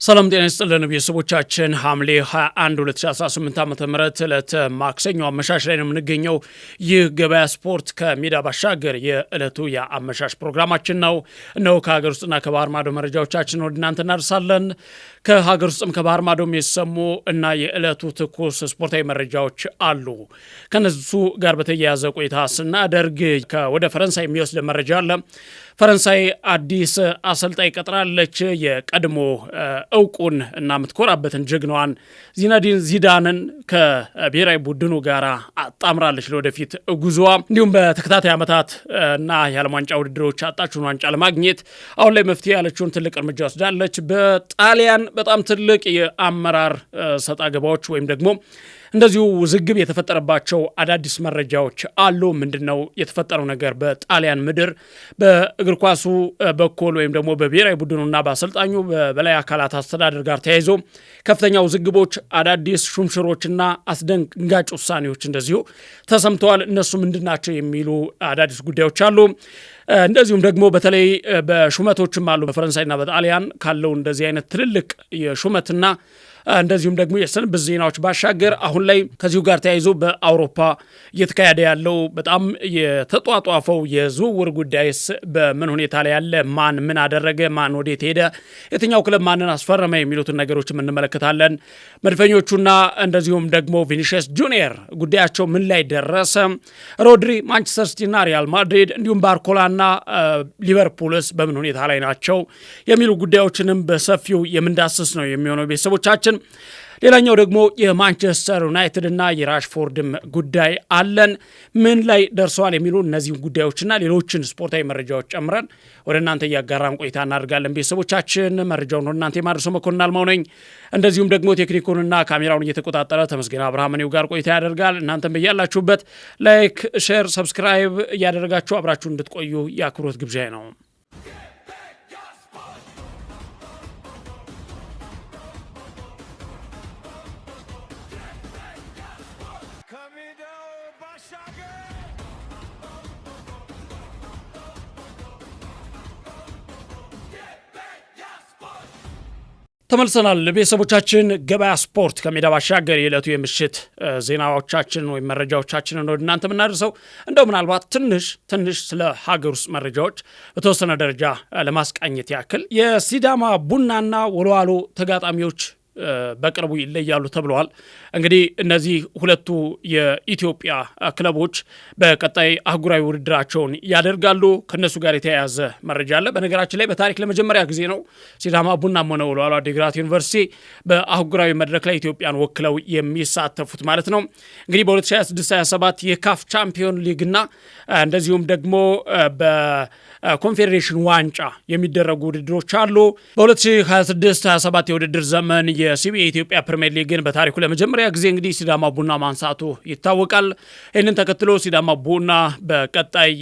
ሰላም ጤና ይስጥልን ቤተሰቦቻችን ሐምሌ 21 2018 ዓ.ም ዕለት ማክሰኞ አመሻሽ ላይ ነው የምንገኘው። ይህ ገበያ ስፖርት ከሜዳ ባሻገር የዕለቱ የአመሻሽ ፕሮግራማችን ነው። እነሆ ከሀገር ውስጥና ከባህር ማዶ መረጃዎቻችን ወደ እናንተ እናደርሳለን። ከሀገር ውስጥም ከባህር ማዶም የተሰሙ እና የዕለቱ ትኩስ ስፖርታዊ መረጃዎች አሉ። ከነሱ ጋር በተያያዘ ቆይታ ስናደርግ ወደ ፈረንሳይ የሚወስድ መረጃ አለ። ፈረንሳይ አዲስ አሰልጣኝ ቀጥራለች። የቀድሞ እውቁን እና የምትኮራበትን ጀግናዋን ዚነዲን ዚዳንን ከብሔራዊ ቡድኑ ጋር አጣምራለች ለወደፊት ጉዞዋ። እንዲሁም በተከታታይ ዓመታት እና የዓለም ዋንጫ ውድድሮች አጣችውን ዋንጫ ለማግኘት አሁን ላይ መፍትሄ ያለችውን ትልቅ እርምጃ ወስዳለች። በጣሊያን በጣም ትልቅ የአመራር ሰጣ ገባዎች ወይም ደግሞ እንደዚሁ ውዝግብ የተፈጠረባቸው አዳዲስ መረጃዎች አሉ። ምንድነው የተፈጠረው ነገር? በጣሊያን ምድር በእግር ኳሱ በኩል ወይም ደግሞ በብሔራዊ ቡድኑና በአሰልጣኙ በበላይ አካላት አስተዳደር ጋር ተያይዞ ከፍተኛ ውዝግቦች፣ አዳዲስ ሹምሽሮችና አስደንጋጭ ውሳኔዎች እንደዚሁ ተሰምተዋል። እነሱ ምንድናቸው የሚሉ አዳዲስ ጉዳዮች አሉ። እንደዚሁም ደግሞ በተለይ በሹመቶችም አሉ። በፈረንሳይና በጣሊያን ካለው እንደዚህ አይነት ትልልቅ የሹመትና እንደዚሁም ደግሞ የስንብት ዜናዎች ባሻገር አሁን ላይ ከዚሁ ጋር ተያይዞ በአውሮፓ እየተካሄደ ያለው በጣም የተጧጧፈው የዝውውር ጉዳይስ በምን ሁኔታ ላይ ያለ፣ ማን ምን አደረገ፣ ማን ወዴት ሄደ፣ የትኛው ክለብ ማንን አስፈረመ የሚሉትን ነገሮችም እንመለከታለን። መድፈኞቹና እንደዚሁም ደግሞ ቪኒሺየስ ጁኒየር ጉዳያቸው ምን ላይ ደረሰ፣ ሮድሪ ማንቸስተር ሲቲና ሪያል ማድሪድ እንዲሁም ባርኮላና ሊቨርፑልስ በምን ሁኔታ ላይ ናቸው የሚሉ ጉዳዮችንም በሰፊው የምንዳስስ ነው የሚሆነው ቤተሰቦቻችን። ሌላኛው ደግሞ የማንቸስተር ዩናይትድ እና የራሽፎርድም ጉዳይ አለን። ምን ላይ ደርሰዋል የሚሉ እነዚህ ጉዳዮችና ሌሎችን ስፖርታዊ መረጃዎች ጨምረን ወደ እናንተ እያጋራን ቆይታ እናደርጋለን። ቤተሰቦቻችን መረጃውን ወደ እናንተ የማድረሰው መኮንን አልማው ነኝ። እንደዚሁም ደግሞ ቴክኒኩንና ካሜራውን እየተቆጣጠረ ተመስገን አብርሃም ጋር ቆይታ ያደርጋል። እናንተም በያላችሁበት ላይክ፣ ሼር፣ ሰብስክራይብ እያደረጋችሁ አብራችሁ እንድትቆዩ የአክብሮት ግብዣይ ነው። ተመልሰናል ቤተሰቦቻችን። ገበያ ስፖርት ከሜዳ ባሻገር የዕለቱ የምሽት ዜናዎቻችን ወይም መረጃዎቻችንን ወደ እናንተ የምናደርሰው እንደው ምናልባት ትንሽ ስለ ሀገር ውስጥ መረጃዎች በተወሰነ ደረጃ ለማስቃኘት ያክል የሲዳማ ቡናና ወልዋሎ ተጋጣሚዎች በቅርቡ ይለያሉ ተብለዋል። እንግዲህ እነዚህ ሁለቱ የኢትዮጵያ ክለቦች በቀጣይ አህጉራዊ ውድድራቸውን ያደርጋሉ። ከነሱ ጋር የተያያዘ መረጃ አለ። በነገራችን ላይ በታሪክ ለመጀመሪያ ጊዜ ነው ሲዳማ ቡናም ሆነ ወልዋሎ ዓዲግራት ዩኒቨርሲቲ በአህጉራዊ መድረክ ላይ ኢትዮጵያን ወክለው የሚሳተፉት ማለት ነው። እንግዲህ በ2026/27 የካፍ ቻምፒዮን ሊግና እንደዚሁም ደግሞ በኮንፌዴሬሽን ዋንጫ የሚደረጉ ውድድሮች አሉ። በ2026/27 የውድድር ዘመን የሲቢኤ ኢትዮጵያ ፕሪሚየር ሊግን በታሪኩ ለመጀመሪያ ጊዜ እንግዲህ ሲዳማ ቡና ማንሳቱ ይታወቃል። ይህንን ተከትሎ ሲዳማ ቡና በቀጣይ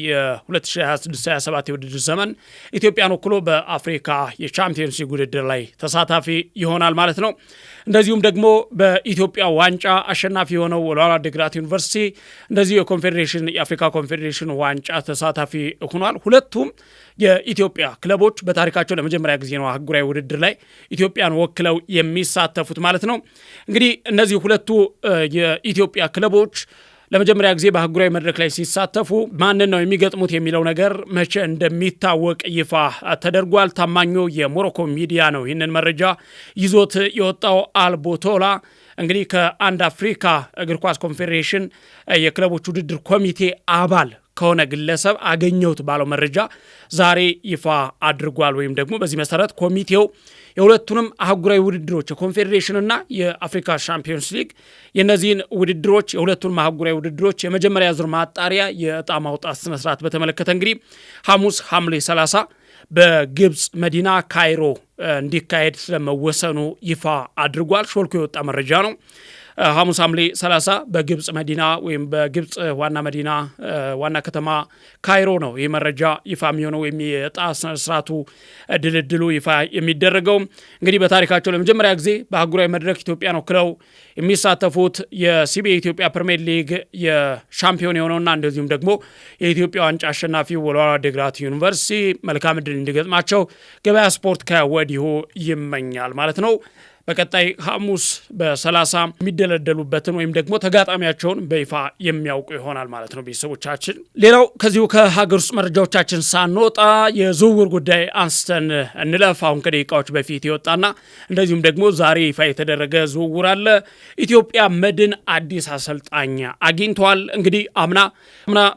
2026/27 የውድድር ዘመን ኢትዮጵያን ወክሎ በአፍሪካ የቻምፒየንስ ሊግ ውድድር ላይ ተሳታፊ ይሆናል ማለት ነው። እንደዚሁም ደግሞ በኢትዮጵያ ዋንጫ አሸናፊ የሆነው ወልዋሎ ዓዲግራት ዩኒቨርሲቲ እንደዚሁ የአፍሪካ ኮንፌዴሬሽን ዋንጫ ተሳታፊ ሆኗል። ሁለቱም የኢትዮጵያ ክለቦች በታሪካቸው ለመጀመሪያ ጊዜ ነው አህጉራዊ ውድድር ላይ ኢትዮጵያን ወክለው የሚሳተፉት ማለት ነው። እንግዲህ እነዚህ ሁለቱ የኢትዮጵያ ክለቦች ለመጀመሪያ ጊዜ በአህጉራዊ መድረክ ላይ ሲሳተፉ ማንን ነው የሚገጥሙት የሚለው ነገር መቼ እንደሚታወቅ ይፋ ተደርጓል። ታማኙ የሞሮኮ ሚዲያ ነው ይህንን መረጃ ይዞት የወጣው። አልቦቶላ እንግዲህ ከአንድ አፍሪካ እግር ኳስ ኮንፌዴሬሽን የክለቦች ውድድር ኮሚቴ አባል ከሆነ ግለሰብ አገኘሁት ባለው መረጃ ዛሬ ይፋ አድርጓል። ወይም ደግሞ በዚህ መሰረት ኮሚቴው የሁለቱንም አህጉራዊ ውድድሮች የኮንፌዴሬሽንና የአፍሪካ ቻምፒዮንስ ሊግ የነዚህን ውድድሮች የሁለቱንም አህጉራዊ ውድድሮች የመጀመሪያ ዙር ማጣሪያ የዕጣ ማውጣት ስነስርዓት በተመለከተ እንግዲህ ሐሙስ ሐምሌ 30 በግብፅ መዲና ካይሮ እንዲካሄድ ስለመወሰኑ ይፋ አድርጓል። ሾልኮ የወጣ መረጃ ነው። ሐሙስ ሐምሌ 30 በግብጽ መዲና ወይም በግብጽ ዋና መዲና ዋና ከተማ ካይሮ ነው ይህ መረጃ ይፋ የሚሆነው ወይም የዕጣ ስርዓቱ ድልድሉ ይፋ የሚደረገው። እንግዲህ በታሪካቸው ለመጀመሪያ ጊዜ በአህጉራዊ መድረክ ኢትዮጵያን ወክለው የሚሳተፉት የሲቢኤ ኢትዮጵያ ፕሪሚየር ሊግ የሻምፒዮን የሆነውና እንደዚሁም ደግሞ የኢትዮጵያ ዋንጫ አሸናፊው ወልዋሎ ዓዲግራት ዩኒቨርሲቲ መልካም ዕድል እንዲገጥማቸው ገበያ ስፖርት ከወዲሁ ይመኛል ማለት ነው። በቀጣይ ሐሙስ በ30 የሚደለደሉበትን ወይም ደግሞ ተጋጣሚያቸውን በይፋ የሚያውቁ ይሆናል ማለት ነው። ቤተሰቦቻችን ሌላው ከዚሁ ከሀገር ውስጥ መረጃዎቻችን ሳንወጣ የዝውውር ጉዳይ አንስተን እንለፍ። አሁን ከደቂቃዎች በፊት የወጣና እንደዚሁም ደግሞ ዛሬ ይፋ የተደረገ ዝውውር አለ። ኢትዮጵያ መድን አዲስ አሰልጣኝ አግኝቷል። እንግዲህ አምና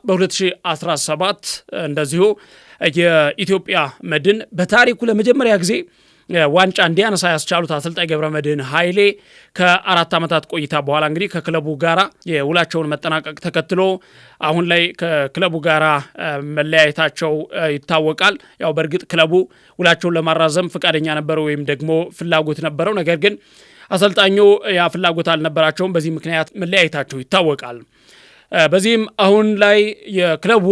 በ2017 እንደዚሁ የኢትዮጵያ መድን በታሪኩ ለመጀመሪያ ጊዜ ዋንጫ እንዲያነሳ ያስቻሉት አሰልጣኝ ገብረመድህን ኃይሌ ከ4 ዓመታት ቆይታ በኋላ እንግዲህ ከክለቡ ጋራ የውላቸውን መጠናቀቅ ተከትሎ አሁን ላይ ከክለቡ ጋራ መለያየታቸው ይታወቃል። ያው በእርግጥ ክለቡ ውላቸውን ለማራዘም ፈቃደኛ ነበረው ወይም ደግሞ ፍላጎት ነበረው። ነገር ግን አሰልጣኙ ያ ፍላጎት አልነበራቸውም። በዚህ ምክንያት መለያየታቸው ይታወቃል። በዚህም አሁን ላይ የክለቡ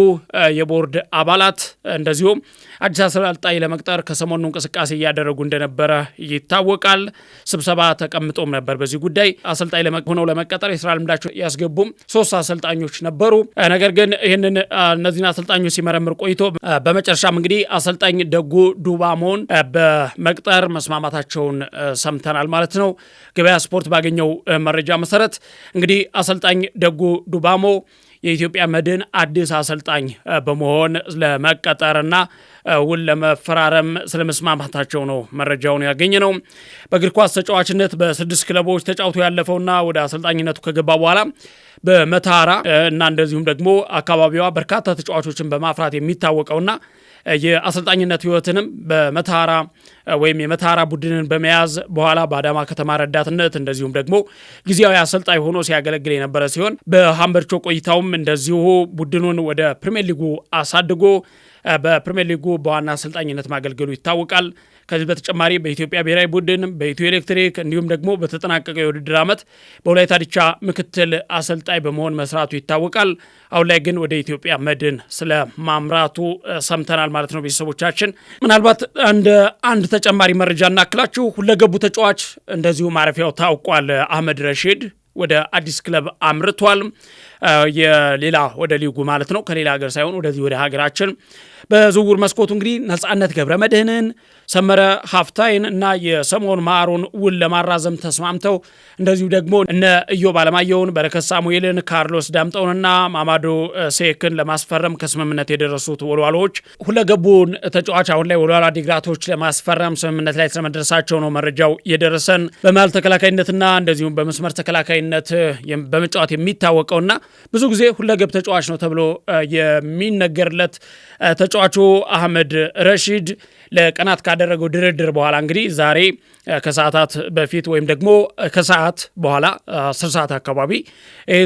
የቦርድ አባላት እንደዚሁም አዲስ አሰልጣኝ ለመቅጠር ከሰሞኑ እንቅስቃሴ እያደረጉ እንደነበረ ይታወቃል። ስብሰባ ተቀምጦም ነበር በዚህ ጉዳይ። አሰልጣኝ ሆነው ለመቀጠር የስራ ልምዳቸው ያስገቡም 3 አሰልጣኞች ነበሩ። ነገር ግን እነዚህን አሰልጣኞች ሲመረምር ቆይቶ በመጨረሻም እንግዲህ አሰልጣኝ ደጉ ዱባሞን በመቅጠር መስማማታቸውን ሰምተናል ማለት ነው። ገበያ ስፖርት ባገኘው መረጃ መሰረት እንግዲህ አሰልጣኝ ደጉ ዱባሞ የኢትዮጵያ መድን አዲስ አሰልጣኝ በመሆን ለመቀጠርና ውል ለመፈራረም ስለመስማማታቸው ነው መረጃውን ያገኘ ነው። በእግር ኳስ ተጫዋችነት በ6 ክለቦች ተጫውቶ ያለፈውና ወደ አሰልጣኝነቱ ከገባ በኋላ በመተሃራ እና እንደዚሁም ደግሞ አካባቢዋ በርካታ ተጫዋቾችን በማፍራት የሚታወቀውና የአሰልጣኝነት ህይወትንም በመተሃራ ወይም የመተሃራ ቡድንን በመያዝ በኋላ በአዳማ ከተማ ረዳትነት እንደዚሁም ደግሞ ጊዜያዊ አሰልጣኝ ሆኖ ሲያገለግል የነበረ ሲሆን በሃምበርቾ ቆይታውም እንደዚሁ ቡድኑን ወደ ፕሪሚየር ሊጉ አሳድጎ በፕሪሚየር ሊጉ በዋና አሰልጣኝነት ማገልገሉ ይታወቃል። ከዚህ በተጨማሪ በኢትዮጵያ ብሔራዊ ቡድን በኢትዮ ኤሌክትሪክ እንዲሁም ደግሞ በተጠናቀቀው የውድድር ዓመት በወላይታ ዲቻ ምክትል አሰልጣኝ በመሆን መስራቱ ይታወቃል። አሁን ላይ ግን ወደ ኢትዮጵያ መድን ስለ ማምራቱ ሰምተናል ማለት ነው። ቤተሰቦቻችን ምናልባት አንድ ተጨማሪ መረጃ እናክላችሁ። ሁለገቡ ተጫዋች እንደዚሁ ማረፊያው ታውቋል። አህመድ ረሺድ ወደ አዲስ ክለብ አምርቷል። የሌላ ወደ ሊጉ ማለት ነው፣ ከሌላ ሀገር ሳይሆን ወደዚህ ወደ ሀገራችን። በዝውውር መስኮቱ እንግዲህ ነጻነት ገብረመድህንን፣ ሰመረ ሀፍታይን እና የሰሞን ማሩን ውል ለማራዘም ተስማምተው እንደዚሁ ደግሞ እነ ኢዮብ አለማየሁን፣ በረከት ሳሙኤልን፣ ካርሎስ ዳምጠውንና ማማዶ ሴክን ለማስፈረም ከስምምነት የደረሱት ወልዋሎች ሁለገቡን ተጫዋች አሁን ላይ ወልዋሎ ዓዲግራቶች ለማስፈረም ስምምነት ላይ ስለመድረሳቸው ነው መረጃው የደረሰን። በመሃል ተከላካይነትና እንደዚሁም በመስመር ተከላካይነት በመጫወት የሚታወቀውና ብዙ ጊዜ ሁለገብ ተጫዋች ነው ተብሎ የሚነገርለት ተጫዋቹ አህመድ ረሺድ ለቀናት ካደረገው ድርድር በኋላ እንግዲህ ዛሬ ከሰዓታት በፊት ወይም ደግሞ ከሰዓት በኋላ 10 ሰዓት አካባቢ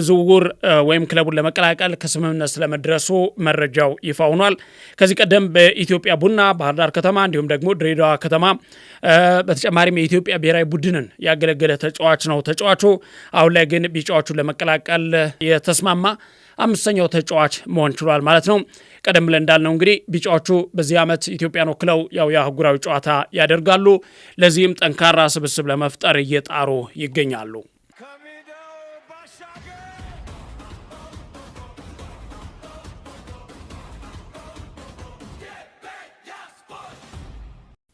ዝውውር ወይም ክለቡን ለመቀላቀል ከስምምነት ስለመድረሱ መረጃው ይፋ ሆኗል። ከዚህ ቀደም በኢትዮጵያ ቡና፣ ባህር ዳር ከተማ እንዲሁም ደግሞ ድሬዳዋ ከተማ በተጨማሪም የኢትዮጵያ ብሔራዊ ቡድንን ያገለገለ ተጫዋች ነው ተጫዋቹ። አሁን ላይ ግን ቢጫዎቹን ለመቀላቀል የተስማማ 5ኛው ተጫዋች መሆን ችሏል ማለት ነው። ቀደም ብለን እንዳልነው እንግዲህ ቢጫዎቹ በዚህ ዓመት ኢትዮጵያን ወክለው የአህጉራዊ ጨዋታ ያደርጋሉ። ለዚህም ጠንካራ ስብስብ ለመፍጠር እየጣሩ ይገኛሉ።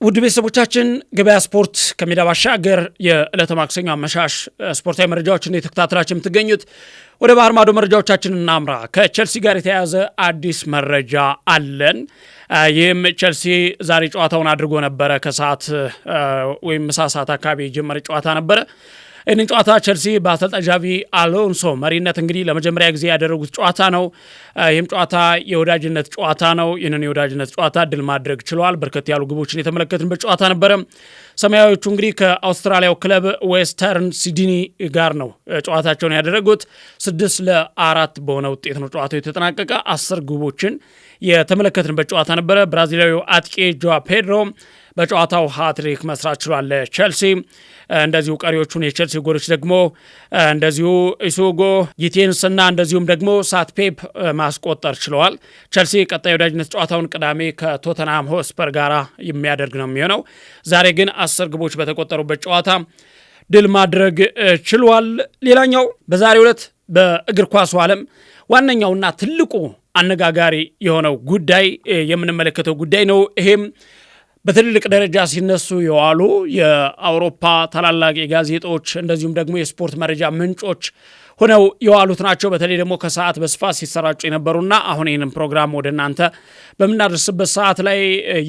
ውድ ቤተሰቦቻችን ገበያ ስፖርት ከሜዳ ባሻገር የዕለተ ማክሰኞ አመሻሽ ስፖርታዊ መረጃዎችን የተከታተላችሁ የምትገኙት። ወደ ባህር ማዶ መረጃዎቻችን እናምራ። ከቸልሲ ጋር የተያያዘ አዲስ መረጃ አለን። ይህም ቸልሲ ዛሬ ጨዋታውን አድርጎ ነበረ። ከሰዓት ወይም ምሳ ሰዓት አካባቢ የጀመረ ጨዋታ ነበረ። ይህንን ጨዋታ ቸልሲ በአሰልጣኝ ዣቪ አሎንሶ መሪነት እንግዲህ ለመጀመሪያ ጊዜ ያደረጉት ጨዋታ ነው። ይህም ጨዋታ የወዳጅነት ጨዋታ ነው። ይህንን የወዳጅነት ጨዋታ ድል ማድረግ ችለዋል። በርከት ያሉ ግቦችን የተመለከትንበት ጨዋታ ነበረ። ሰማያዊዎቹ እንግዲህ ከአውስትራሊያው ክለብ ዌስተርን ሲድኒ ጋር ነው ጨዋታቸውን ያደረጉት። 6-4 በሆነ ውጤት ነው ጨዋታው የተጠናቀቀ። 10 ግቦችን የተመለከትንበት ጨዋታ ነበረ። ብራዚላዊው አጥቂ ጆዋ ፔድሮ በጨዋታው ሃትሪክ መስራት ችሏል ቼልሲ። እንደዚሁ ቀሪዎቹን የቼልሲ ጎሎች ደግሞ እንደዚሁ ኢሱጎ ጊቴንስና እንደዚሁም ደግሞ ሳትፔፕ ማስቆጠር ችለዋል። ቼልሲ ቀጣይ ወዳጅነት ጨዋታውን ቅዳሜ ከቶተንሃም ሆስፐር ጋር የሚያደርግ ነው የሚሆነው። ዛሬ ግን 10 ግቦች በተቆጠሩበት ጨዋታ ድል ማድረግ ችሏል። ሌላኛው በዛሬው ዕለት በእግር ኳሱ ዓለም ዋነኛውና ትልቁ አነጋጋሪ የሆነው ጉዳይ የምንመለከተው ጉዳይ ነው። ይሄም በትልልቅ ደረጃ ሲነሱ የዋሉ የአውሮፓ ታላላቅ የጋዜጦች እንደዚሁም ደግሞ የስፖርት መረጃ ምንጮች ሆነው የዋሉት ናቸው። በተለይ ደግሞ ከሰዓት በስፋት ሲሰራጩ የነበሩና አሁን ይህንን ፕሮግራም ወደ እናንተ በምናደርስበት ሰዓት ላይ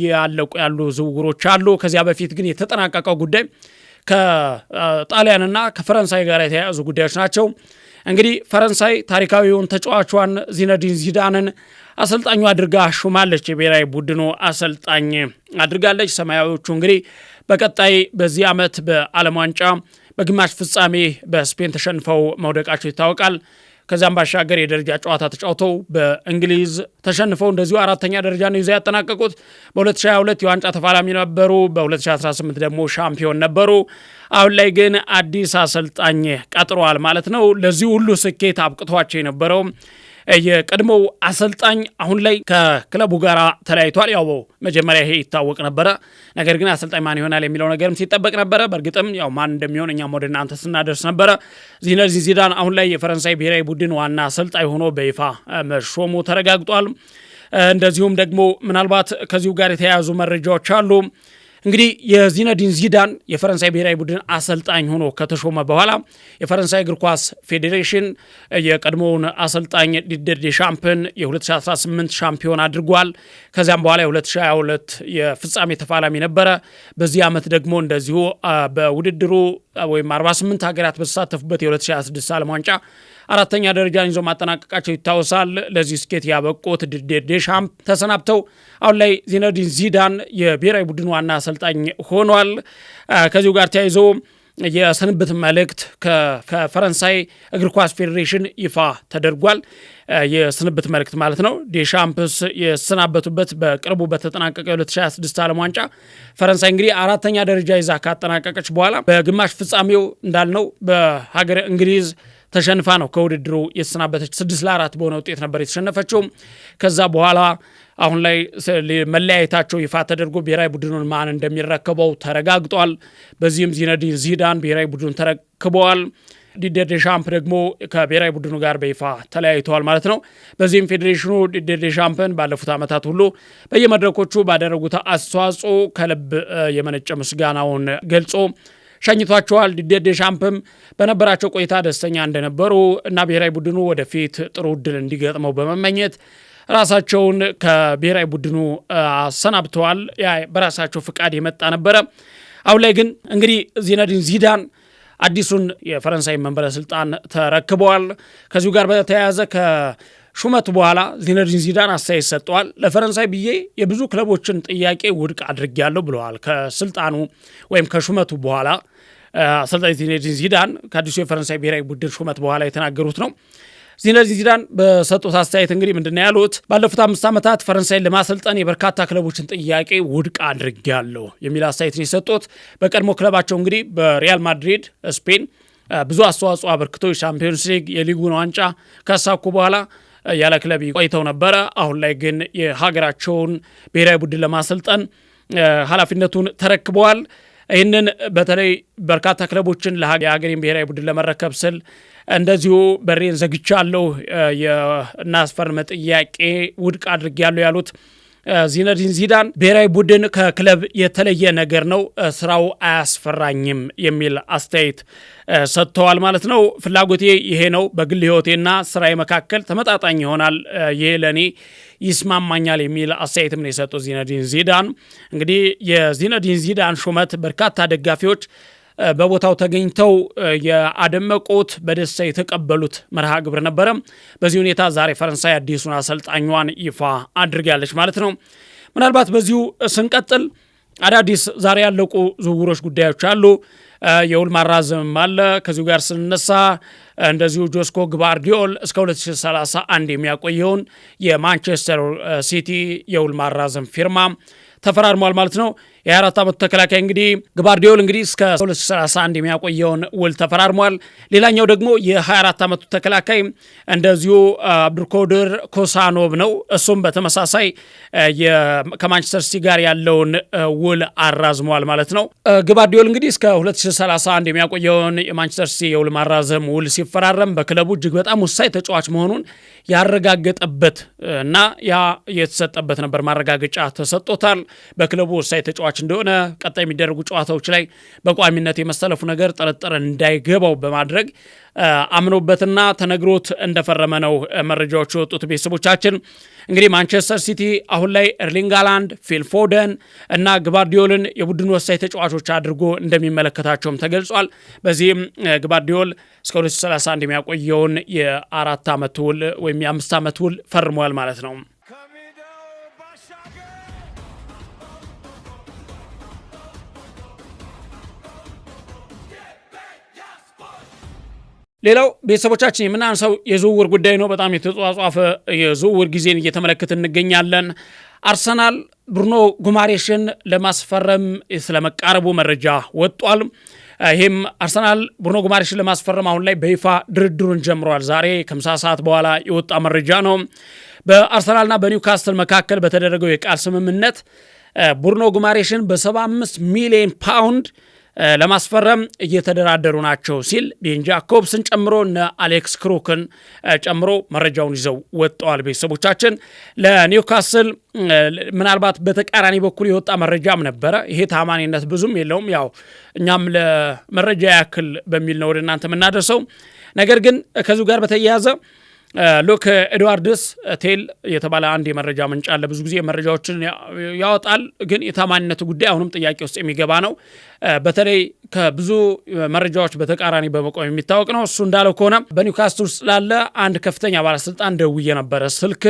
ያለቁ ያሉ ዝውውሮች አሉ። ከዚያ በፊት ግን የተጠናቀቀው ጉዳይ ከጣሊያንና ከፈረንሳይ ጋር የተያያዙ ጉዳዮች ናቸው። እንግዲህ ፈረንሳይ ታሪካዊውን ተጫዋቿን ዚነዲን ዚዳንን አሰልጣኙ አድርጋ ሹማለች። የብሔራዊ ቡድኑ አሰልጣኝ አድርጋለች። ሰማያዊዎቹ እንግዲህ በቀጣይ በዚህ ዓመት በዓለም ዋንጫ በግማሽ ፍጻሜ በስፔን ተሸንፈው መውደቃቸው ይታወቃል። ከዚያም ባሻገር የደረጃ ጨዋታ ተጫውተው በእንግሊዝ ተሸንፈው እንደዚሁ 4ኛ ደረጃ ነው ይዘው ያጠናቀቁት። በ2022 የዋንጫ ተፋላሚ ነበሩ። በ2018 ደግሞ ሻምፒዮን ነበሩ። አሁን ላይ ግን አዲስ አሰልጣኝ ቀጥረዋል ማለት ነው። ለዚህ ሁሉ ስኬት አብቅቷቸው የነበረው የቀድሞው አሰልጣኝ አሁን ላይ ከክለቡ ጋር ተለያይቷል። ያው መጀመሪያ ይሄ ይታወቅ ነበረ። ነገር ግን አሰልጣኝ ማን ይሆናል የሚለው ነገርም ሲጠበቅ ነበረ። በእርግጥም ያው ማን እንደሚሆን እኛም ወደ እናንተ ስናደርስ ነበረ። ዚነዲን ዚዳን አሁን ላይ የፈረንሳይ ብሔራዊ ቡድን ዋና አሰልጣኝ ሆኖ በይፋ መሾሙ ተረጋግጧል። እንደዚሁም ደግሞ ምናልባት ከዚሁ ጋር የተያያዙ መረጃዎች አሉ። እንግዲህ የዚነዲን ዚዳን የፈረንሳይ ብሔራዊ ቡድን አሰልጣኝ ሆኖ ከተሾመ በኋላ የፈረንሳይ እግር ኳስ ፌዴሬሽን የቀድሞውን አሰልጣኝ ዲዲየር ዴሻምፕን የ2018 ሻምፒዮን አድርጓል። ከዚያም በኋላ የ2022 የፍጻሜ ተፋላሚ ነበረ። በዚህ ዓመት ደግሞ እንደዚሁ በውድድሩ ወይም 48 ሀገራት በተሳተፉበት የ2026 ዓለም ዋንጫ 4ኛ ደረጃን ይዞ ማጠናቀቃቸው ይታወሳል። ለዚህ ስኬት ያበቁት ዲዲየር ዴሻምፕ ተሰናብተው አሁን ላይ ዚነዲን ዚዳን የብሔራዊ ቡድን ዋና አሰልጣኝ ሆኗል። ከዚሁ ጋር ተያይዞ የስንብት መልእክት ከፈረንሳይ እግር ኳስ ፌዴሬሽን ይፋ ተደርጓል። የስንብት መልእክት ማለት ነው። ዴሻምፕስ የሰናበቱበት በቅርቡ በተጠናቀቀ 2026 ዓለም ዋንጫ ፈረንሳይ እንግዲህ 4ኛ ደረጃ ይዛ ካጠናቀቀች በኋላ በግማሽ ፍጻሜው እንዳልነው በሀገር እንግሊዝ ተሸንፋ ነው ከውድድሩ የተሰናበተች። 6-4 በሆነ ውጤት ነበር የተሸነፈችው። ከዛ በኋላ አሁን ላይ መለያየታቸው ይፋ ተደርጎ ብሔራዊ ቡድኑን ማን እንደሚረከበው ተረጋግጧል። በዚህም ዚነዲን ዚዳን ብሔራዊ ቡድኑን ተረክበዋል። ዲዲየር ዴሻምፕ ደግሞ ከብሔራዊ ቡድኑ ጋር በይፋ ተለያይተዋል ማለት ነው። በዚህም ፌዴሬሽኑ ዲዲየር ዴሻምፕን ባለፉት ዓመታት ሁሉ በየመድረኮቹ ባደረጉት አስተዋጽኦ ከልብ የመነጨ ምስጋናውን ገልጾ ሸኝቷቸዋል። ዲዲየር ዴሻምፕም በነበራቸው ቆይታ ደስተኛ እንደነበሩ እና ብሔራዊ ቡድኑ ወደፊት ጥሩ ዕድል እንዲገጥመው በመመኘት ራሳቸውን ከብሔራዊ ቡድኑ አሰናብተዋል። ያ በራሳቸው ፍቃድ የመጣ ነበረ። አሁን ላይ ግን እንግዲህ ዚነዲን ዚዳን አዲሱን የፈረንሳይ መንበረ ስልጣን ተረክበዋል። ከዚሁ ጋር በተያያዘ ከሹመቱ በኋላ ዚነዲን ዚዳን አስተያየት ሰጥተዋል። ለፈረንሳይ ብዬ የብዙ ክለቦችን ጥያቄ ውድቅ አድርጌያለሁ ብለዋል። ከስልጣኑ ወይም ከሹመቱ በኋላ አሰልጣኝ ዚነዲን ዚዳን ከአዲሱ የፈረንሳይ ብሔራዊ ቡድን ሹመት በኋላ የተናገሩት ነው። ዚነዲን ዚዳን በሰጡት አስተያየት እንግዲህ ምንድነው ያሉት? ባለፉት 5 ዓመታት ፈረንሳይን ለማሰልጠን የበርካታ ክለቦችን ጥያቄ ውድቅ አድርጌያለሁ የሚል አስተያየትን የሰጡት በቀድሞ ክለባቸው እንግዲህ በሪያል ማድሪድ ስፔን ብዙ አስተዋጽኦ አበርክተው የቻምፒዮንስ ሊግ የሊጉን ዋንጫ ካሳኩ በኋላ ያለ ክለብ ቆይተው ነበረ። አሁን ላይ ግን የሀገራቸውን ብሔራዊ ቡድን ለማሰልጠን ኃላፊነቱን ተረክበዋል። ይህንን በተለይ በርካታ ክለቦችን የሀገሬን ብሔራዊ ቡድን ለመረከብ ስል እንደዚሁ በሬን ዘግቻለሁ፣ የናስፈርም ጥያቄ ውድቅ አድርጌያለሁ ያሉት ዚነዲን ዚዳን ብሔራዊ ቡድን ከክለብ የተለየ ነገር ነው፣ ስራው አያስፈራኝም የሚል አስተያየት ሰጥተዋል ማለት ነው። ፍላጎቴ ይሄ ነው፣ በግል ህይወቴና ስራዬ መካከል ተመጣጣኝ ይሆናል፣ ይሄ ለእኔ ይስማማኛል የሚል አስተያየትም ነው የሰጡት ዚነዲን ዚዳን። እንግዲህ የዚነዲን ዚዳን ሹመት በርካታ ደጋፊዎች በቦታው ተገኝተው ያደመቁት በደስታ የተቀበሉት መርሃ ግብር ነበረ። በዚህ ሁኔታ ዛሬ ፈረንሳይ አዲሱን አሰልጣኟን ይፋ አድርጋለች ማለት ነው። ምናልባት በዚሁ ስንቀጥል አዳዲስ ዛሬ ያለቁ ዝውውሮች ጉዳዮች አሉ። የውል ማራዘም አለ። ከዚሁ ጋር ስንነሳ እንደዚሁ ጆስኮ ግባርዲዮል እስከ 2031 የሚያቆየውን የማንቸስተር ሲቲ የውል ማራዘም ፊርማ ተፈራርሟል ማለት ነው። የ24 ዓመቱ ተከላካይ እንግዲህ ግባርዲዮል እንግዲህ እስከ 2031 የሚያቆየውን ውል ተፈራርሟል። ሌላኛው ደግሞ የ24 ዓመቱ ተከላካይ እንደዚሁ አብዱልኮድር ኮሳኖቭ ነው። እሱም በተመሳሳይ ከማንቸስተር ሲቲ ጋር ያለውን ውል አራዝሟል ማለት ነው። ግባርዲዮል እንግዲህ እስከ 2031 የሚያቆየውን የማንቸስተር ሲቲ የውል ማራዘም ውል ሲፈራረም በክለቡ እጅግ በጣም ወሳኝ ተጫዋች መሆኑን ያረጋገጠበት እና ያ የተሰጠበት ነበር። ማረጋገጫ ተሰጥቶታል። በክለቡ ወሳኝ ተጫዋች እንደሆነ ቀጣይ የሚደረጉ ጨዋታዎች ላይ በቋሚነት የመሰለፉ ነገር ጥርጥር እንዳይገባው በማድረግ አምኖበትና ተነግሮት እንደፈረመ ነው መረጃዎች የወጡት። ቤተሰቦቻችን እንግዲህ ማንቸስተር ሲቲ አሁን ላይ ኤርሊንግ ሃላንድ፣ ፊል ፎደን እና ግባርዲዮልን የቡድን ወሳኝ ተጫዋቾች አድርጎ እንደሚመለከታቸውም ተገልጿል። በዚህም ግባርዲዮል እስከ 2031 የሚያቆየውን የ4 ዓመት ውል ወይም የ5 ዓመት ውል ፈርሟል ማለት ነው። ሌላው ቤተሰቦቻችን የምናነሳው የዝውውር ጉዳይ ነው። በጣም የተጧጧፈ የዝውውር ጊዜን እየተመለከትን እንገኛለን። አርሰናል ብሩኖ ጉማሬሽን ለማስፈረም ስለመቃረቡ መረጃ ወጧል። ይህም አርሰናል ብሩኖ ጉማሬሽን ለማስፈረም አሁን ላይ በይፋ ድርድሩን ጀምሯል። ዛሬ ከምሳ ሰዓት በኋላ የወጣ መረጃ ነው። በአርሰናልና በኒውካስትል መካከል በተደረገው የቃል ስምምነት ብሩኖ ጉማሬሽን በ75 ሚሊዮን ፓውንድ ለማስፈረም እየተደራደሩ ናቸው ሲል ቤን ጃኮብስን ጨምሮ እነ አሌክስ ክሩክን ጨምሮ መረጃውን ይዘው ወጥተዋል። ቤተሰቦቻችን ለኒውካስል ምናልባት በተቃራኒ በኩል የወጣ መረጃም ነበረ። ይሄ ታማኒነት ብዙም የለውም። ያው እኛም ለመረጃ ያክል በሚል ነው ወደ እናንተ የምናደርሰው። ነገር ግን ከዚሁ ጋር በተያያዘ ሉክ ኤድዋርድስ ቴል የተባለ አንድ የመረጃ ምንጭ አለ። ብዙ ጊዜ መረጃዎችን ያወጣል፣ ግን የታማኝነቱ ጉዳይ አሁንም ጥያቄ ውስጥ የሚገባ ነው። በተለይ ከብዙ መረጃዎች በተቃራኒ በመቆም የሚታወቅ ነው። እሱ እንዳለው ከሆነ በኒውካስትል ውስጥ ላለ አንድ ከፍተኛ ባለስልጣን ደውዬ ነበረ ስልክ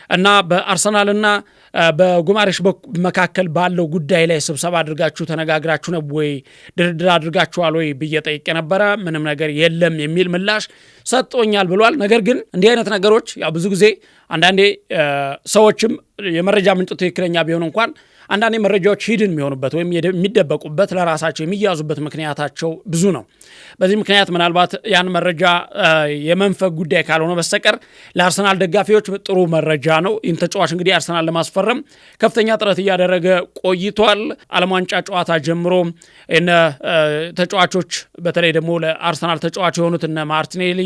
እና በአርሰናልና በጉማሬሽ መካከል ባለው ጉዳይ ላይ ስብሰባ አድርጋችሁ ተነጋግራችሁ ነው ወይ ድርድር አድርጋችኋል ወይ ብዬ ጠይቄ ነበረ። ምንም ነገር የለም የሚል ምላሽ ሰጥቶኛል ብሏል። ነገር ግን እንዲህ አይነት ነገሮች ያው ብዙ ጊዜ አንዳንዴ ሰዎችም የመረጃ ምንጭ ትክክለኛ ቢሆን እንኳን አንዳንዴ መረጃዎች ሂድን የሚሆኑበት ወይም የሚደበቁበት ለራሳቸው የሚያዙበት ምክንያታቸው ብዙ ነው። በዚህ ምክንያት ምናልባት ያን መረጃ የመንፈግ ጉዳይ ካልሆነ በስተቀር ለአርሰናል ደጋፊዎች ጥሩ መረጃ ነው። ይህን ተጫዋች እንግዲህ አርሰናል ለማስፈረም ከፍተኛ ጥረት እያደረገ ቆይቷል። ዓለም ዋንጫ ጨዋታ ጀምሮ እነ ተጫዋቾች በተለይ ደግሞ ለአርሰናል ተጫዋች የሆኑት እነ ማርቲኔሊ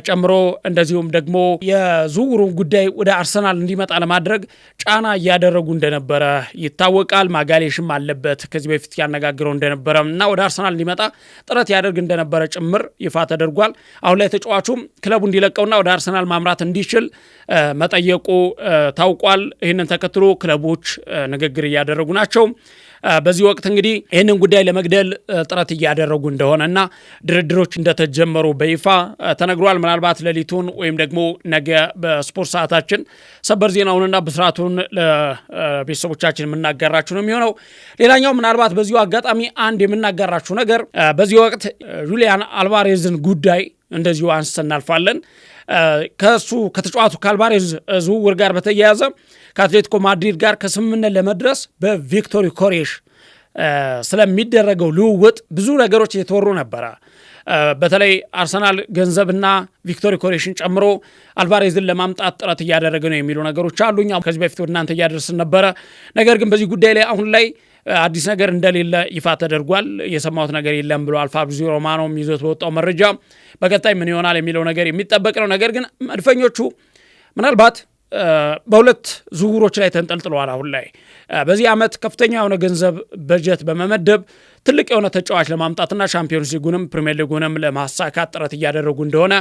ጨምሮ እንደዚሁም ደግሞ የዝውውሩን ጉዳይ ወደ አርሰናል እንዲመጣ ለማድረግ ጫና እያደረጉ እንደነበረ ይታወቃል። ማጋሌሽም አለበት ከዚህ በፊት ያነጋግረው እንደነበረ እና ወደ አርሰናል እንዲመጣ ጥረት ያደርግ እንደነበረ ጭምር ይፋ ተደርጓል። አሁን ላይ ተጫዋቹም ክለቡ እንዲለቀውና ወደ አርሰናል ማምራት እንዲችል መጠየቁ ታውቋል። ይህንን ተከትሎ ክለቦች ንግግር እያደረጉ ናቸው። በዚህ ወቅት እንግዲህ ይህንን ጉዳይ ለመግደል ጥረት እያደረጉ እንደሆነና ድርድሮች እንደተጀመሩ በይፋ ተነግሯል። ምናልባት ሌሊቱን ወይም ደግሞ ነገ በስፖርት ሰዓታችን ሰበር ዜናውንና ብስራቱን ለቤተሰቦቻችን የምናጋራችሁ ነው የሚሆነው። ሌላኛው ምናልባት በዚሁ አጋጣሚ አንድ የምናጋራችሁ ነገር በዚህ ወቅት ጁሊያን አልቫሬዝን ጉዳይ እንደዚሁ አንስተን እናልፋለን። ከሱ ከተጫዋቱ ከአልቫሬዝ ዝውውር ጋር በተያያዘ ከአትሌቲኮ ማድሪድ ጋር ከስምምነት ለመድረስ በቪክቶሪ ኮሬሽ ስለሚደረገው ልውውጥ ብዙ ነገሮች እየተወሩ ነበረ። በተለይ አርሰናል ገንዘብና ቪክቶሪ ኮሬሽን ጨምሮ አልቫሬዝን ለማምጣት ጥረት እያደረገ ነው የሚሉ ነገሮች አሉ። እኛ ከዚህ በፊት ወደ እናንተ እያደረስን ነበረ። ነገር ግን በዚህ ጉዳይ ላይ አሁን ላይ አዲስ ነገር እንደሌለ ይፋ ተደርጓል። የሰማሁት ነገር የለም ብለዋል ፋብሪዚዮ ሮማኖ ይዞት በወጣው መረጃ። በቀጣይ ምን ይሆናል የሚለው ነገር የሚጠበቅ ነው። ነገር ግን መድፈኞቹ ምናልባት በሁለት ዝውውሮች ላይ ተንጠልጥለዋል። አሁን ላይ በዚህ ዓመት ከፍተኛ የሆነ ገንዘብ በጀት በመመደብ ትልቅ የሆነ ተጫዋች ለማምጣትና ሻምፒዮንስ ሊጉንም ፕሪሚየር ሊጉንም ለማሳካት ጥረት እያደረጉ እንደሆነ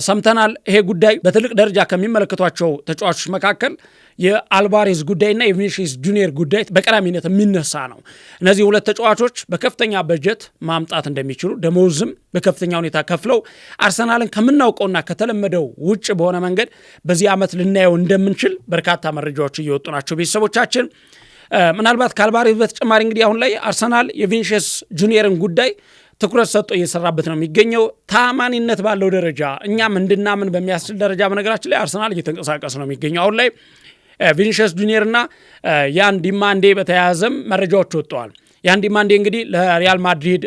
ሰምተናል። ይሄ ጉዳይ በትልቅ ደረጃ ከሚመለከቷቸው ተጫዋቾች መካከል የአልቫሬዝ ጉዳይና የቪኒሲየስ ጁኒየር ጉዳይ በቀዳሚነት የሚነሳ ነው። እነዚህ ሁለት ተጫዋቾች በከፍተኛ በጀት ማምጣት እንደሚችሉ ደሞዝም በከፍተኛ ሁኔታ ከፍለው አርሰናልን ከምናውቀውና ከተለመደው ውጭ በሆነ መንገድ በዚህ ዓመት ልናየው እንደምንችል በርካታ መረጃዎች እየወጡ ናቸው። ቤተሰቦቻችን ምናልባት ከአልቫሬዝ በተጨማሪ እንግዲህ አሁን ላይ አርሰናል የቪኒሲየስ ጁኒየርን ጉዳይ ትኩረት ሰጥቶ እየሰራበት ነው የሚገኘው። ታማኒነት ባለው ደረጃ እኛም እንድናምን በሚያስችል ደረጃ በነገራችን ላይ አርሰናል እየተንቀሳቀስ ነው የሚገኘው። አሁን ላይ ቪኒሺየስ ጁኒየርና ያን ዲማንዴ በተያያዘም መረጃዎች ወጥተዋል። ያን ዲማንዴ እንግዲህ ለሪያል ማድሪድ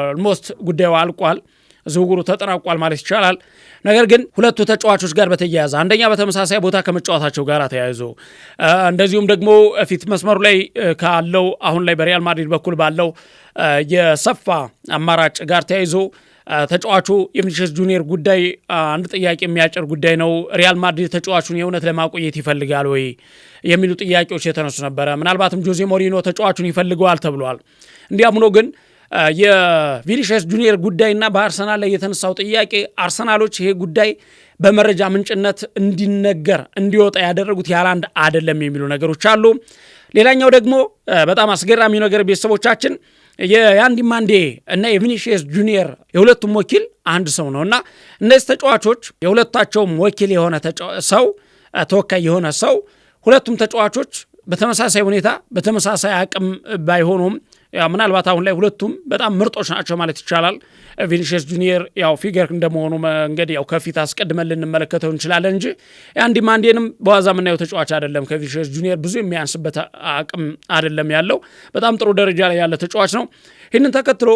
ኦልሞስት ጉዳዩ አልቋል፣ ዝውውሩ ተጠናቋል ማለት ይቻላል። ነገር ግን ሁለቱ ተጫዋቾች ጋር በተያያዘ አንደኛ በተመሳሳይ ቦታ ከመጫወታቸው ጋር ተያይዞ እንደዚሁም ደግሞ ፊት መስመሩ ላይ ካለው አሁን ላይ በሪያል ማድሪድ በኩል ባለው የሰፋ አማራጭ ጋር ተያይዞ ተጫዋቹ የቪኒሺየስ ጁኒየር ጉዳይ አንድ ጥያቄ የሚያጭር ጉዳይ ነው። ሪያል ማድሪድ ተጫዋቹን የእውነት ለማቆየት ይፈልጋል ወይ የሚሉ ጥያቄዎች የተነሱ ነበረ። ምናልባትም ጆዜ ሞሪኖ ተጫዋቹን ይፈልገዋል ተብሏል። እንዲያም ሆኖ ግን የቪኒሺየስ ጁኒየር ጉዳይና በአርሰናል ላይ የተነሳው ጥያቄ አርሰናሎች ይሄ ጉዳይ በመረጃ ምንጭነት እንዲነገር እንዲወጣ ያደረጉት ያላንድ አይደለም የሚሉ ነገሮች አሉ። ሌላኛው ደግሞ በጣም አስገራሚው ነገር ቤተሰቦቻችን የያን ዲማንዴ እና የቪኒሺየስ ጁኒየር የሁለቱም ወኪል አንድ ሰው ነው እና እነዚህ ተጫዋቾች የሁለታቸውም ወኪል የሆነ ሰው ተወካይ የሆነ ሰው ሁለቱም ተጫዋቾች በተመሳሳይ ሁኔታ በተመሳሳይ አቅም ባይሆኑም ምናልባት አሁን ላይ ሁለቱም በጣም ምርጦች ናቸው ማለት ይቻላል። ቪኒሺየስ ጁኒየር ያው ፊገር እንደመሆኑ መንገድ ያው ከፊት አስቀድመን ልንመለከተው እንችላለን እንጂ ያን ዲማንዴንም በዋዛ የምናየው ተጫዋች አይደለም። ከቪኒሺየስ ጁኒየር ብዙ የሚያንስበት አቅም አይደለም ያለው፣ በጣም ጥሩ ደረጃ ላይ ያለ ተጫዋች ነው። ይህንን ተከትሎ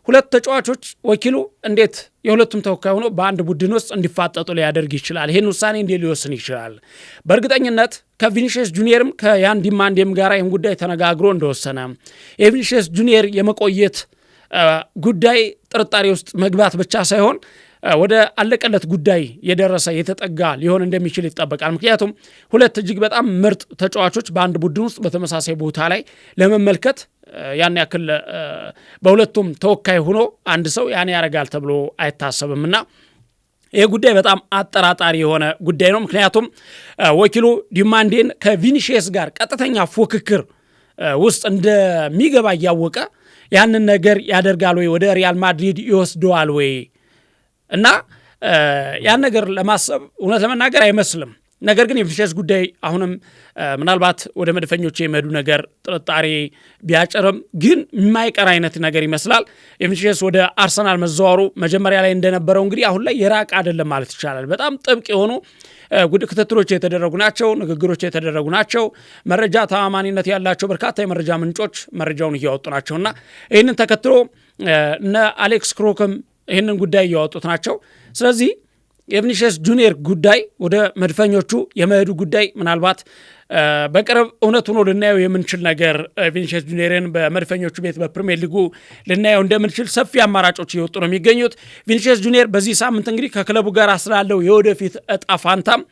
ሁለት ተጫዋቾች ወኪሉ እንዴት የሁለቱም ተወካይ ሆኖ በአንድ ቡድን ውስጥ እንዲፋጠጡ ሊያደርግ ይችላል? ይህን ውሳኔ እንዴት ሊወስን ይችላል? በእርግጠኝነት ከቪኒሺየስ ጁኒየርም ከያን ዲማንዴም ጋር ይህን ጉዳይ ተነጋግሮ እንደወሰነ የቪኒሺየስ ጁኒየር የመቆየት ጉዳይ ጥርጣሬ ውስጥ መግባት ብቻ ሳይሆን ወደ አለቀለት ጉዳይ የደረሰ የተጠጋ ሊሆን እንደሚችል ይጠበቃል። ምክንያቱም ሁለት እጅግ በጣም ምርጥ ተጫዋቾች በአንድ ቡድን ውስጥ በተመሳሳይ ቦታ ላይ ለመመልከት ያን ያክል በሁለቱም ተወካይ ሆኖ አንድ ሰው ያን ያደርጋል ተብሎ አይታሰብምና ይህ ጉዳይ በጣም አጠራጣሪ የሆነ ጉዳይ ነው። ምክንያቱም ወኪሉ ዲማንዴን ከቪኒሺየስ ጋር ቀጥተኛ ፉክክር ውስጥ እንደሚገባ እያወቀ ያንን ነገር ያደርጋል ወይ ወደ ሪያል ማድሪድ ይወስደዋል ወይ እና ያን ነገር ለማሰብ እውነት ለመናገር አይመስልም። ነገር ግን የቪኒሺየስ ጉዳይ አሁንም ምናልባት ወደ መድፈኞች የመሄዱ ነገር ጥርጣሬ ቢያጭርም ግን የማይቀር አይነት ነገር ይመስላል። የቪኒሺየስ ወደ አርሰናል መዘዋወሩ መጀመሪያ ላይ እንደነበረው እንግዲህ አሁን ላይ የራቅ አይደለም ማለት ይቻላል። በጣም ጥብቅ የሆኑ ክትትሎች የተደረጉ ናቸው፣ ንግግሮች የተደረጉ ናቸው። መረጃ ተአማኒነት ያላቸው በርካታ የመረጃ ምንጮች መረጃውን እያወጡ ናቸውና ይህንን ተከትሎ እነ አሌክስ ክሮክም ይህንን ጉዳይ እያወጡት ናቸው። ስለዚህ የቪኒሺየስ ጁኒየር ጉዳይ ወደ መድፈኞቹ የመሄዱ ጉዳይ ምናልባት በቅርብ እውነት ሆኖ ልናየው የምንችል ነገር ቪኒሺየስ ጁኒየርን በመድፈኞቹ ቤት በፕሪሚየር ሊጉ ልናየው እንደምንችል ሰፊ አማራጮች እየወጡ ነው የሚገኙት። ቪኒሺየስ ጁኒየር በዚህ ሳምንት እንግዲህ ከክለቡ ጋር ስላለው የወደፊት እጣ ፋንታም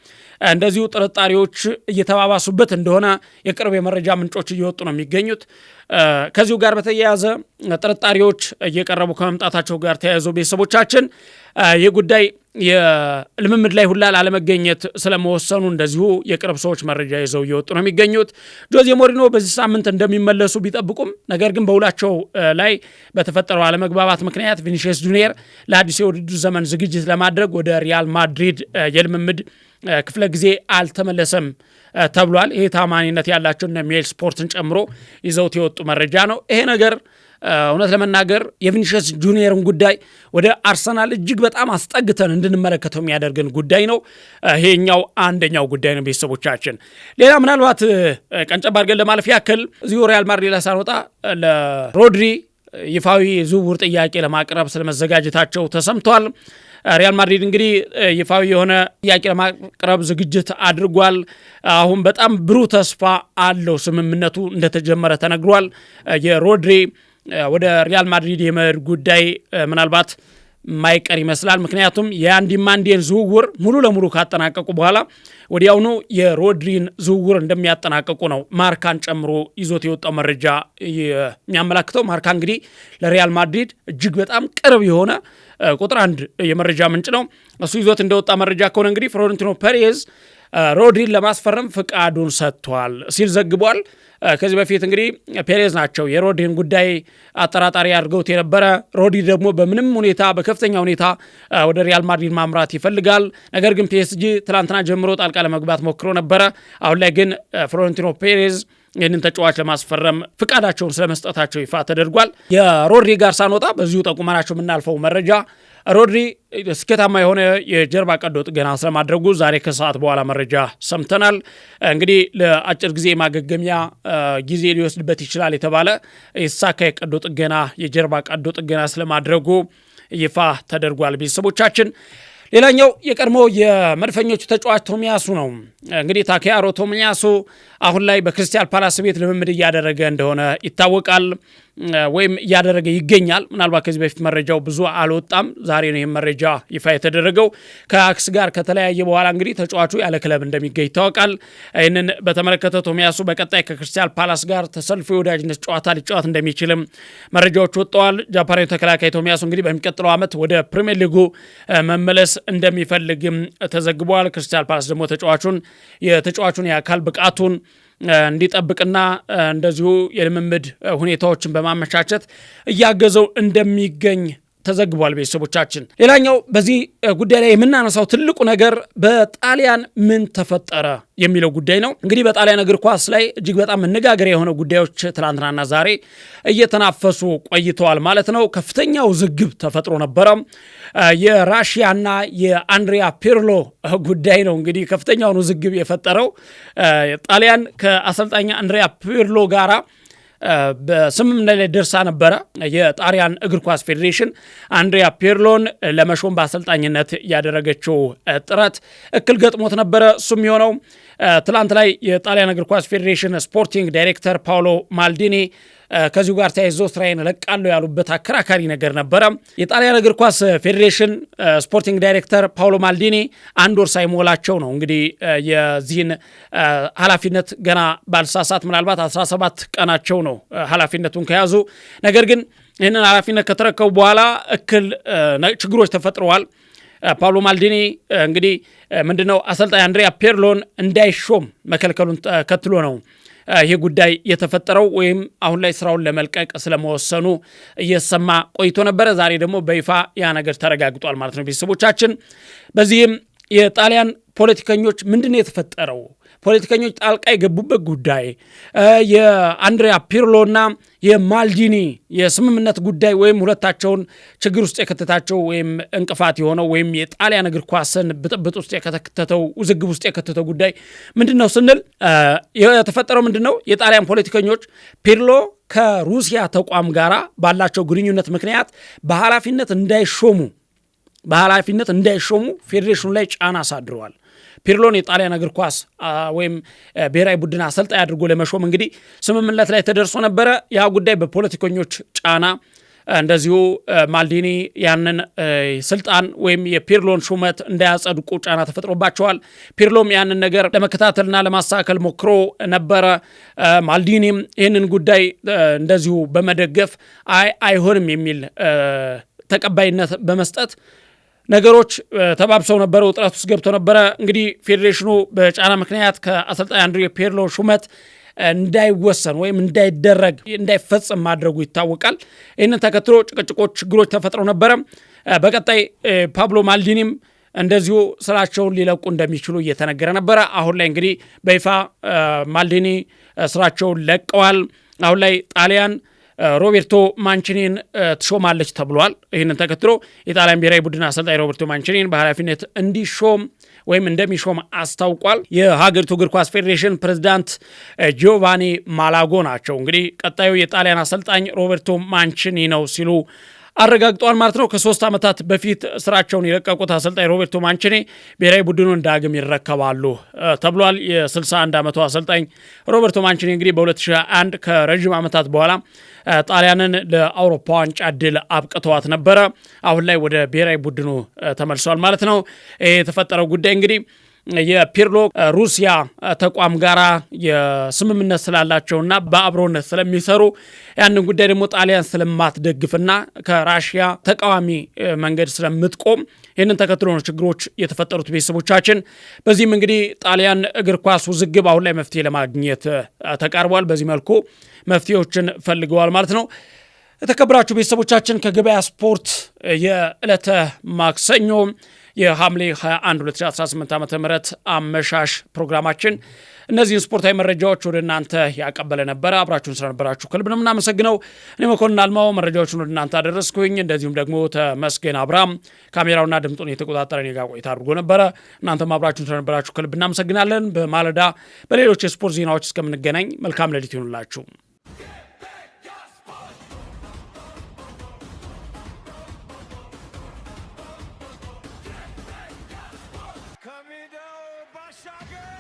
እንደዚሁ ጥርጣሬዎች እየተባባሱበት እንደሆነ የቅርብ የመረጃ ምንጮች እየወጡ ነው የሚገኙት። ከዚሁ ጋር በተያያዘ ጥርጣሬዎች እየቀረቡ ከመምጣታቸው ጋር ተያይዞ ቤተሰቦቻችን ይህ ጉዳይ የልምምድ ላይ ሁላ ላለመገኘት ስለመወሰኑ እንደዚሁ የቅርብ ሰዎች መረጃ ይዘው እየወጡ ነው የሚገኙት። ጆዜ ሞሪኖ በዚህ ሳምንት እንደሚመለሱ ቢጠብቁም ነገር ግን በውላቸው ላይ በተፈጠረው አለመግባባት ምክንያት ቪኒሺየስ ጁኒየር ለአዲስ የውድድር ዘመን ዝግጅት ለማድረግ ወደ ሪያል ማድሪድ የልምምድ ክፍለ ጊዜ አልተመለሰም ተብሏል። ይሄ ታማኒነት ያላቸው እነ ሜል ስፖርትን ጨምሮ ይዘውት የወጡ መረጃ ነው። ይሄ ነገር እውነት ለመናገር የቪኒሺየስ ጁኒየርን ጉዳይ ወደ አርሰናል እጅግ በጣም አስጠግተን እንድንመለከተው የሚያደርገን ጉዳይ ነው። ይሄኛው አንደኛው ጉዳይ ነው ቤተሰቦቻችን። ሌላ ምናልባት ቀንጨብ አድርገን ለማለፍ ያክል እዚሁ ሪያል ማድሪድ ላይ ሳንወጣ ለሮድሪ ይፋዊ ዝውውር ጥያቄ ለማቅረብ ስለመዘጋጀታቸው ተሰምቷል። ሪያል ማድሪድ እንግዲህ ይፋዊ የሆነ ጥያቄ ለማቅረብ ዝግጅት አድርጓል። አሁን በጣም ብሩህ ተስፋ አለው፣ ስምምነቱ እንደተጀመረ ተነግሯል። የሮድሪ ወደ ሪያል ማድሪድ የመሄድ ጉዳይ ምናልባት ማይቀር ይመስላል። ምክንያቱም የያን ዲማንዴን ዝውውር ሙሉ ለሙሉ ካጠናቀቁ በኋላ ወዲያውኑ የሮድሪን ዝውውር እንደሚያጠናቀቁ ነው ማርካን ጨምሮ ይዞት የወጣው መረጃ የሚያመላክተው። ማርካ እንግዲህ ለሪያል ማድሪድ እጅግ በጣም ቅርብ የሆነ ቁጥር አንድ የመረጃ ምንጭ ነው። እሱ ይዞት እንደወጣ መረጃ ከሆነ እንግዲህ ፍሎሬንቲኖ ፔሬዝ ሮድሪን ለማስፈረም ፍቃዱን ሰጥቷል ሲል ዘግቧል። ከዚህ በፊት እንግዲህ ፔሬዝ ናቸው የሮድሪን ጉዳይ አጠራጣሪ አድርገውት የነበረ። ሮድሪ ደግሞ በምንም ሁኔታ በከፍተኛ ሁኔታ ወደ ሪያል ማድሪድ ማምራት ይፈልጋል። ነገር ግን ፒኤስጂ ትላንትና ጀምሮ ጣልቃ ለመግባት ሞክሮ ነበረ። አሁን ላይ ግን ፍሎሬንቲኖ ፔሬዝ ይህንን ተጫዋች ለማስፈረም ፍቃዳቸውን ስለመስጠታቸው ይፋ ተደርጓል። የሮድሪ ጋር ሳንወጣ በዚሁ ጠቁመናቸው የምናልፈው መረጃ ሮድሪ ስኬታማ የሆነ የጀርባ ቀዶ ጥገና ስለማድረጉ ዛሬ ከሰዓት በኋላ መረጃ ሰምተናል። እንግዲህ ለአጭር ጊዜ ማገገሚያ ጊዜ ሊወስድበት ይችላል የተባለ የተሳካ የቀዶ ጥገና የጀርባ ቀዶ ጥገና ስለማድረጉ ይፋ ተደርጓል። ቤተሰቦቻችን ሌላኛው የቀድሞ የመድፈኞቹ ተጫዋች ቶሚያሱ ነው። እንግዲህ ታኬያሮ ቶሚያሱ አሁን ላይ በክሪስታል ፓላስ ቤት ልምምድ እያደረገ እንደሆነ ይታወቃል፣ ወይም እያደረገ ይገኛል። ምናልባት ከዚህ በፊት መረጃው ብዙ አልወጣም። ዛሬ ነው ይህም መረጃ ይፋ የተደረገው። ከአክስ ጋር ከተለያየ በኋላ እንግዲህ ተጫዋቹ ያለ ክለብ እንደሚገኝ ይታወቃል። ይህንን በተመለከተ ቶሚያሱ በቀጣይ ከክሪስታል ፓላስ ጋር ተሰልፎ የወዳጅነት ጨዋታ ሊጫወት እንደሚችልም መረጃዎች ወጥተዋል። ጃፓናዊ ተከላካይ ቶሚያሱ እንግዲህ በሚቀጥለው ዓመት ወደ ፕሪሚየር ሊጉ መመለስ እንደሚፈልግም ተዘግቧል። ክሪስታል ፓላስ ደግሞ የተጫዋቹን የአካል ብቃቱን እንዲጠብቅና እንደዚሁ የልምምድ ሁኔታዎችን በማመቻቸት እያገዘው እንደሚገኝ ተዘግቧል። ቤተሰቦቻችን ሌላኛው በዚህ ጉዳይ ላይ የምናነሳው ትልቁ ነገር በጣሊያን ምን ተፈጠረ የሚለው ጉዳይ ነው። እንግዲህ በጣሊያን እግር ኳስ ላይ እጅግ በጣም መነጋገሪያ የሆነ ጉዳዮች ትናንትናና ዛሬ እየተናፈሱ ቆይተዋል ማለት ነው። ከፍተኛ ውዝግብ ተፈጥሮ ነበረ። የራሽያና የአንድሪያ ፒርሎ ጉዳይ ነው እንግዲህ ከፍተኛውን ውዝግብ የፈጠረው። ጣሊያን ከአሰልጣኝ አንድሪያ ፒርሎ ጋራ በስምምነት ላይ ደርሳ ነበረ። የጣሊያን እግር ኳስ ፌዴሬሽን አንድሪያ ፒርሎን ለመሾም በአሰልጣኝነት ያደረገችው ጥረት እክል ገጥሞት ነበረ። እሱም የሆነው ትላንት ላይ የጣሊያን እግር ኳስ ፌዴሬሽን ስፖርቲንግ ዳይሬክተር ፓውሎ ማልዲኒ ከዚሁ ጋር ተያይዞ ስራዬን እለቃለሁ ያሉበት አከራካሪ ነገር ነበረ። የጣሊያን እግር ኳስ ፌዴሬሽን ስፖርቲንግ ዳይሬክተር ፓውሎ ማልዲኒ አንድ ወር ሳይሞላቸው ነው እንግዲህ የዚህን ኃላፊነት ገና ባልሳሳት ምናልባት 17 ቀናቸው ነው ኃላፊነቱን ከያዙ። ነገር ግን ይህንን ኃላፊነት ከተረከቡ በኋላ ችግሮች ተፈጥረዋል። ፓውሎ ማልዲኒ እንግዲህ ምንድነው አሰልጣኝ አንድሪያ ፒርሎን እንዳይሾም መከልከሉን ተከትሎ ነው ይህ ጉዳይ የተፈጠረው፣ ወይም አሁን ላይ ስራውን ለመልቀቅ ስለመወሰኑ እየሰማ ቆይቶ ነበረ። ዛሬ ደግሞ በይፋ ያ ነገር ተረጋግጧል ማለት ነው ቤተሰቦቻችን። በዚህም የጣሊያን ፖለቲከኞች ምንድነው የተፈጠረው? ፖለቲከኞች ጣልቃ የገቡበት ጉዳይ የአንድሪያ ፒርሎና የማልዲኒ የስምምነት ጉዳይ ወይም ሁለታቸውን ችግር ውስጥ የከተታቸው ወይም እንቅፋት የሆነው ወይም የጣሊያን እግር ኳስን ብጥብጥ ውስጥ የከተተው ውዝግብ ውስጥ የከተተው ጉዳይ ምንድነው ስንል የተፈጠረው ምንድነው የጣሊያን ፖለቲከኞች ፒርሎ ከሩሲያ ተቋም ጋር ባላቸው ግንኙነት ምክንያት በኃላፊነት እንዳይሾሙ ፌዴሬሽኑ ላይ ጫና አሳድረዋል። ፒርሎን የጣሊያን እግር ኳስ ወይም ብሔራዊ ቡድን አሰልጣኝ አድርጎ ለመሾም እንግዲህ ስምምነት ላይ ተደርሶ ነበረ። ያ ጉዳይ በፖለቲከኞች ጫና እንደዚሁ ማልዲኒ ያንን ስልጣን ወይም የፒርሎን ሹመት እንዳያጸድቁ ጫና ተፈጥሮባቸዋል። ፒርሎም ያንን ነገር ለመከታተልና ለማስተካከል ሞክሮ ነበረ። ማልዲኒም ይህንን ጉዳይ እንደዚሁ በመደገፍ አይሆንም የሚል ተቀባይነት በመስጠት ነገሮች ተባብሰው ነበረ፣ ውጥረት ውስጥ ገብቶ ነበረ። እንግዲህ ፌዴሬሽኑ በጫና ምክንያት ከአሰልጣኝ አንድሪያ ፒርሎ ሹመት እንዳይወሰን ወይም እንዳይፈጽም ማድረጉ ይታወቃል። ይህንን ተከትሎ ጭቅጭቆች፣ ችግሮች ተፈጥረው ነበረ። በቀጣይ ፓብሎ ማልዲኒም እንደዚሁ ስራቸውን ሊለቁ እንደሚችሉ እየተነገረ ነበረ። አሁን ላይ እንግዲህ በይፋ ማልዲኒ ስራቸውን ለቀዋል። አሁን ላይ ጣሊያን ሮቤርቶ ማንቺኒን ትሾማለች ተብሏል። ይህንን ተከትሎ የጣሊያን ብሔራዊ ቡድን አሰልጣኝ ሮቤርቶ ማንቺኒን በኃላፊነት እንዲሾም ወይም እንደሚሾም አስታውቋል። የሀገሪቱ እግር ኳስ ፌዴሬሽን ፕሬዝዳንት ጂዮቫኒ ማላጎ ናቸው። እንግዲህ ቀጣዩ የጣሊያን አሰልጣኝ ሮቤርቶ ማንቺኒ ነው ሲሉ አረጋግጧል ማለት ነው። ከ3 ዓመታት በፊት ስራቸውን የለቀቁት አሰልጣኝ ሮቤርቶ ማንቺኒ ብሔራዊ ቡድኑን ዳግም ይረከባሉ ተብሏል። የ61 ዓመቱ አሰልጣኝ ሮቤርቶ ማንቺኒ እንግዲህ በ2021 ከረዥም ዓመታት በኋላ ጣሊያንን ለአውሮፓ ዋንጫ ድል አብቅተዋት ነበረ። አሁን ላይ ወደ ብሔራዊ ቡድኑ ተመልሰዋል ማለት ነው። የተፈጠረው ጉዳይ እንግዲህ የፒርሎ ሩሲያ ተቋም ጋራ የስምምነት ስላላቸውና በአብሮነት ስለሚሰሩ ያንን ጉዳይ ደግሞ ጣሊያን ስለማትደግፍና ከራሽያ ተቃዋሚ መንገድ ስለምትቆም ይህንን ተከትሎ ነው ችግሮች የተፈጠሩት ቤተሰቦቻችን። በዚህም እንግዲህ ጣሊያን እግር ኳስ ውዝግብ አሁን ላይ መፍትሄ ለማግኘት ተቃርቧል። በዚህ መልኩ መፍትሄዎችን ፈልገዋል ማለት ነው። የተከበራችሁ ቤተሰቦቻችን ከገበያ ስፖርት የዕለተ ማክሰኞ የሐምሌ 21 2018 ዓ.ም አመሻሽ ፕሮግራማችን እነዚህን ስፖርታዊ መረጃዎች ወደ እናንተ ያቀበለ ነበር። አብራችሁን ስለነበራችሁ ከልብ ነው የምናመሰግነው። እኔ መኮንን አልማው መረጃዎችን ወደ እናንተ አደረስኩኝ። እንደዚሁም ደግሞ ተመስገን አብርሃም ካሜራውና ድምጡን የተቆጣጠረ እኔ ጋር ቆይታ አድርጎ ነበረ። እናንተም አብራችሁን ስለነበራችሁ ከልብ እናመሰግናለን። በማለዳ በሌሎች የስፖርት ዜናዎች እስከምንገናኝ መልካም ሌሊት ይሁንላችሁ። Bashaga!